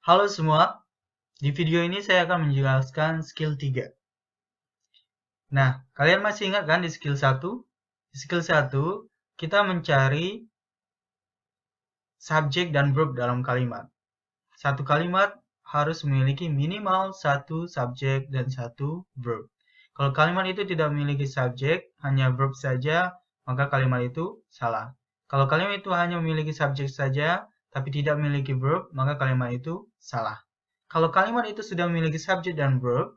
Halo semua, di video ini saya akan menjelaskan skill 3. Nah, kalian masih ingat kan di skill 1? Di skill 1, kita mencari subjek dan verb dalam kalimat. Satu kalimat harus memiliki minimal satu subjek dan satu verb. Kalau kalimat itu tidak memiliki subjek, hanya verb saja, maka kalimat itu salah. Kalau kalimat itu hanya memiliki subjek saja, tapi tidak memiliki verb, maka kalimat itu salah. Kalau kalimat itu sudah memiliki subjek dan verb,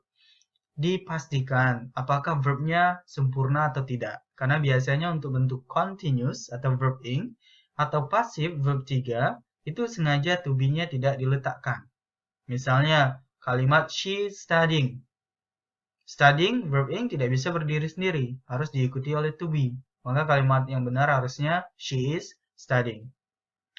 dipastikan apakah verbnya sempurna atau tidak. Karena biasanya untuk bentuk continuous atau verb ing atau pasif verb 3 itu sengaja to be-nya tidak diletakkan. Misalnya kalimat she is studying. Studying verb ing tidak bisa berdiri sendiri, harus diikuti oleh to be. Maka kalimat yang benar harusnya she is studying.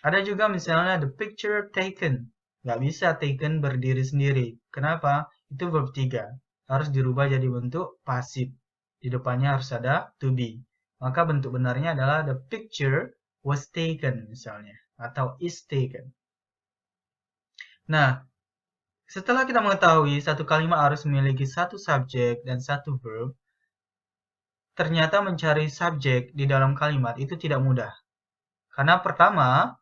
Ada juga misalnya the picture taken. Nggak bisa taken berdiri sendiri. Kenapa? Itu verb 3. Harus dirubah jadi bentuk pasif. Di depannya harus ada to be. Maka bentuk benarnya adalah the picture was taken misalnya. Atau is taken. Nah, setelah kita mengetahui satu kalimat harus memiliki satu subjek dan satu verb, ternyata mencari subjek di dalam kalimat itu tidak mudah. Karena pertama,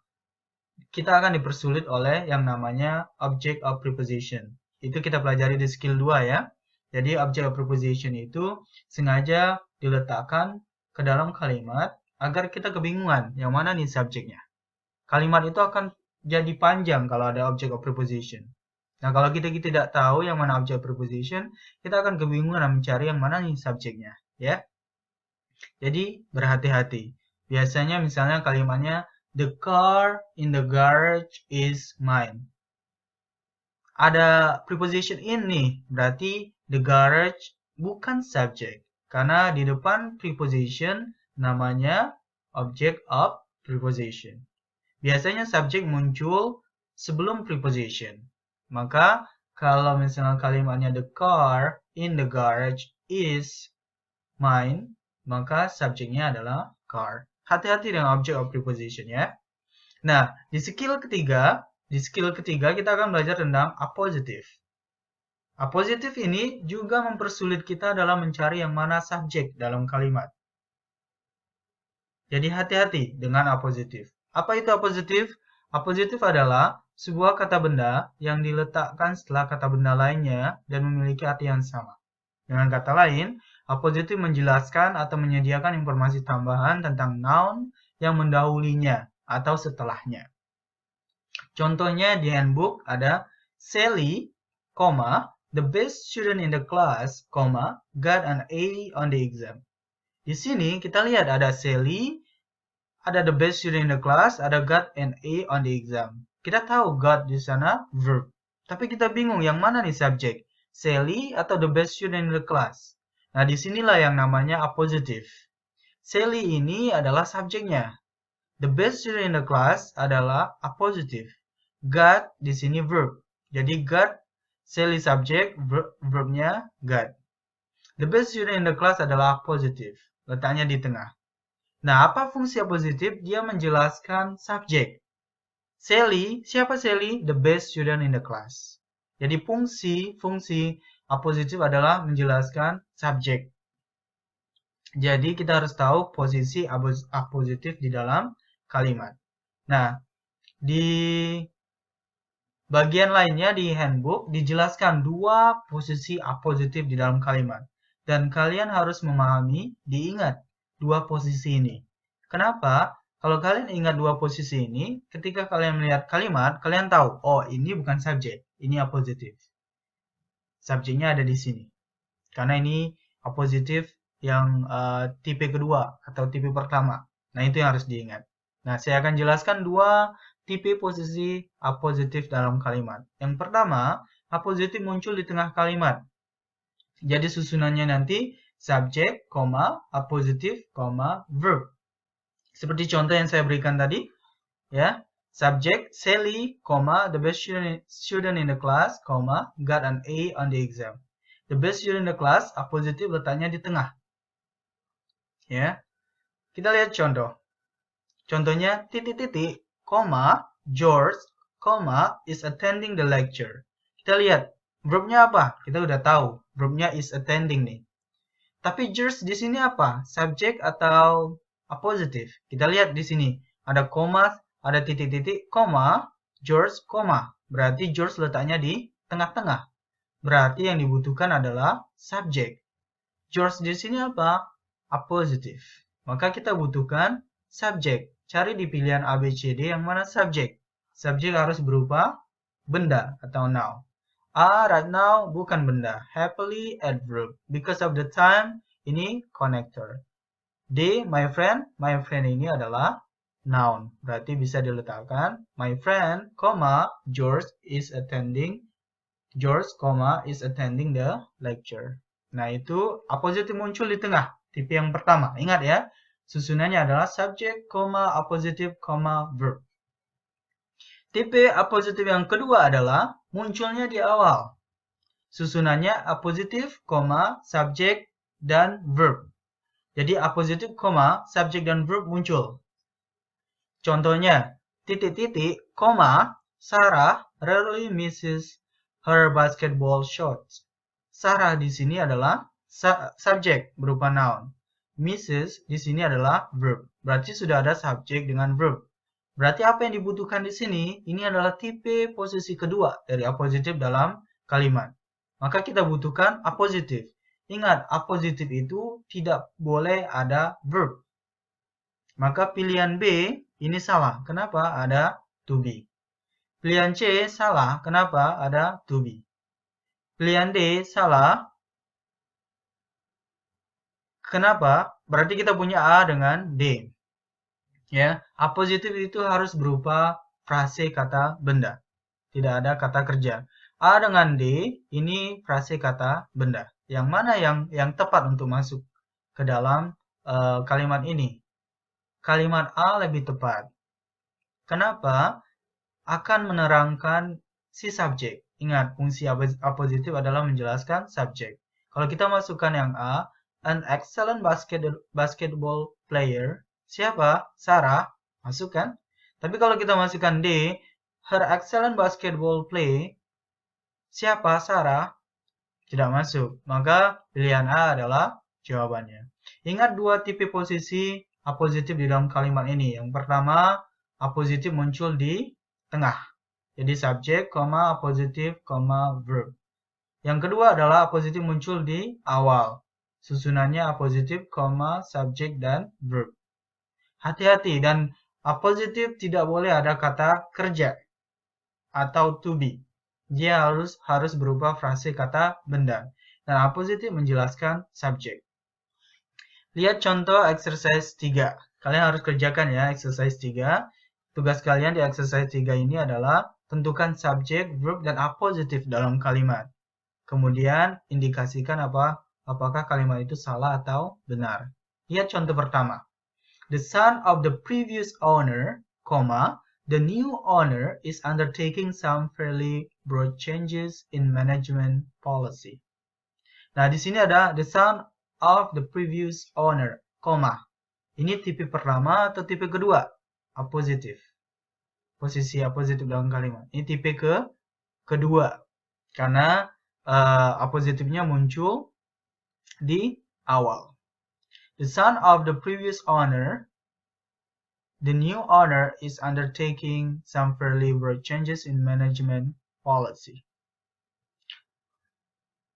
kita akan dipersulit oleh yang namanya object of preposition. Itu kita pelajari di skill 2 ya. Jadi object of preposition itu sengaja diletakkan ke dalam kalimat agar kita kebingungan yang mana nih subjeknya. Kalimat itu akan jadi panjang kalau ada object of preposition. Nah, kalau kita tidak tahu yang mana object of preposition, kita akan kebingungan mencari yang mana nih subjeknya, ya. Jadi berhati-hati. Biasanya misalnya kalimatnya the car in the garage is mine. Ada preposition in nih, berarti the garage bukan subject. Karena di depan preposition namanya object of preposition. Biasanya subjek muncul sebelum preposition. Maka kalau misalnya kalimatnya the car in the garage is mine, maka subjeknya adalah car. Hati-hati dengan object of preposition ya. Nah, di skill ketiga kita akan belajar tentang appositive. Appositive ini juga mempersulit kita dalam mencari yang mana subjek dalam kalimat. Jadi hati-hati dengan appositive. Apa itu appositive? Appositive adalah sebuah kata benda yang diletakkan setelah kata benda lainnya dan memiliki arti yang sama. Dengan kata lain, appositive menjelaskan atau menyediakan informasi tambahan tentang noun yang mendahulinya atau setelahnya. Contohnya di handbook ada Sally, the best student in the class, got an A on the exam. Di sini kita lihat ada Sally, ada the best student in the class, ada got an A on the exam. Kita tahu got di sana verb. Tapi kita bingung yang mana nih subjek? Sally atau the best student in the class? Nah, disinilah yang namanya appositive. Sally ini adalah subjeknya. The best student in the class adalah appositive. Got di sini verb. Jadi got, Sally subjek, verbnya got. The best student in the class adalah appositive. Letaknya di tengah. Nah, apa fungsi appositif? Dia menjelaskan subjek. Sally, siapa Sally? The best student in the class. Jadi fungsi appositif adalah menjelaskan subjek. Jadi kita harus tahu posisi appositif di dalam kalimat. Nah, di bagian lainnya di handbook dijelaskan dua posisi appositif di dalam kalimat. Dan kalian harus memahami, diingat dua posisi ini. Kenapa? Kalau kalian ingat dua posisi ini, ketika kalian melihat kalimat, kalian tahu, oh ini bukan subjek, ini appositif. Subjeknya ada di sini. Karena ini appositif yang tipe kedua atau tipe pertama. Nah, itu yang harus diingat. Nah, saya akan jelaskan dua tipe posisi appositif dalam kalimat. Yang pertama, appositif muncul di tengah kalimat. Jadi susunannya nanti subjek, appositif, verb. Seperti contoh yang saya berikan tadi, ya. Subjek Sally, the best student in the class, got an A on the exam. The best student in the class, appositif letaknya di tengah. Ya. Kita lihat contoh. Contohnya titik-titik, George, comma, is attending the lecture. Kita lihat, verbnya apa? Kita udah tahu, verbnya is attending nih. Tapi George di sini apa? Subjek atau appositive? Kita lihat di sini, ada koma, ada titik-titik, koma, George, koma. Berarti George letaknya di tengah-tengah. Berarti yang dibutuhkan adalah subjek. George di sini apa? Appositive. Maka kita butuhkan subjek. Cari di pilihan A, B, C, D yang mana subjek. Subjek harus berupa benda atau noun. A, right now, bukan benda. Happily, adverb. Because of the time, ini connector. D, my friend ini adalah noun. Berarti bisa diletakkan my friend, George, is attending the lecture. Nah, itu appositive muncul di tengah, tipe yang pertama. Ingat ya, susunannya adalah subjek, appositive, verb. Tipe appositive yang kedua adalah munculnya di awal. Susunannya appositive, subjek, dan verb. Jadi appositive, subjek, dan verb muncul. Contohnya, titik-titik, Sarah rarely misses her basketball shots. Sarah di sini adalah subjek berupa noun. Misses di sini adalah verb. Berarti sudah ada subjek dengan verb. Berarti apa yang dibutuhkan di sini? Ini adalah tipe posisi kedua dari appositive dalam kalimat. Maka kita butuhkan appositive. Ingat, appositive itu tidak boleh ada verb. Maka pilihan B ini salah. Kenapa? Ada to be. Pilihan C salah. Kenapa? Ada to be. Pilihan D salah. Kenapa? Berarti kita punya A dengan D. Ya, appositive itu harus berupa frase kata benda. Tidak ada kata kerja. A dengan D ini frase kata benda. Yang mana yang tepat untuk masuk ke dalam kalimat ini? Kalimat A lebih tepat. Kenapa? Akan menerangkan si subjek. Ingat, fungsi appositive adalah menjelaskan subjek. Kalau kita masukkan yang A, an excellent basketball player. Siapa? Sarah. Masuk kan? Tapi kalau kita masukkan D, her excellent basketball play. Siapa? Sarah. Tidak masuk. Maka pilihan A adalah jawabannya. Ingat dua tipe posisi appositive di dalam kalimat ini. Yang pertama, appositive muncul di tengah. Jadi subjek, appositive, verb. Yang kedua adalah appositive muncul di awal. Susunannya appositive, subjek, dan verb. Hati-hati, dan appositive tidak boleh ada kata kerja atau to be. Dia harus berupa frase kata benda. Dan appositive menjelaskan subjek. Lihat contoh exercise 3. Kalian harus kerjakan ya exercise 3. Tugas kalian di exercise 3 ini adalah tentukan subjek, verb, dan appositive dalam kalimat. Kemudian indikasikan apakah kalimat itu salah atau benar. Lihat contoh pertama. The son of the previous owner, the new owner is undertaking some fairly broad changes in management policy. Nah, di sini ada the son of the previous owner, Ini tipe pertama atau tipe kedua? Appositive. Posisi appositive dalam kalimat. Ini tipe kedua. Karena appositive-nya muncul di awal. The son of the previous owner, the new owner is undertaking some fairly broad changes in management policy.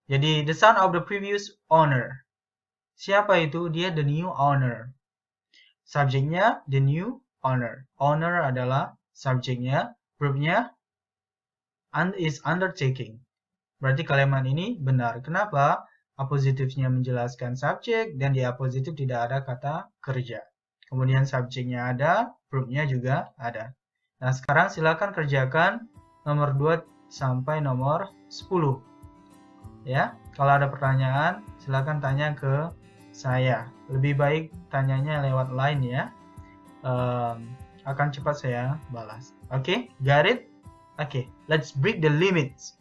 Jadi, the son of the previous owner. Siapa itu? Dia the new owner. Subjeknya the new owner. Owner adalah subjeknya. Verbnya is undertaking. Berarti kalimat ini benar. Kenapa? Appositifnya menjelaskan subjek dan di appositif tidak ada kata kerja. Kemudian subjeknya ada, verbnya juga ada. Nah, sekarang silakan kerjakan nomor 2 sampai nomor 10. Ya, kalau ada pertanyaan silakan tanya ke saya. Lebih baik tanyanya lewat line ya. Akan cepat saya balas. Oke, got it? Oke, let's break the limits.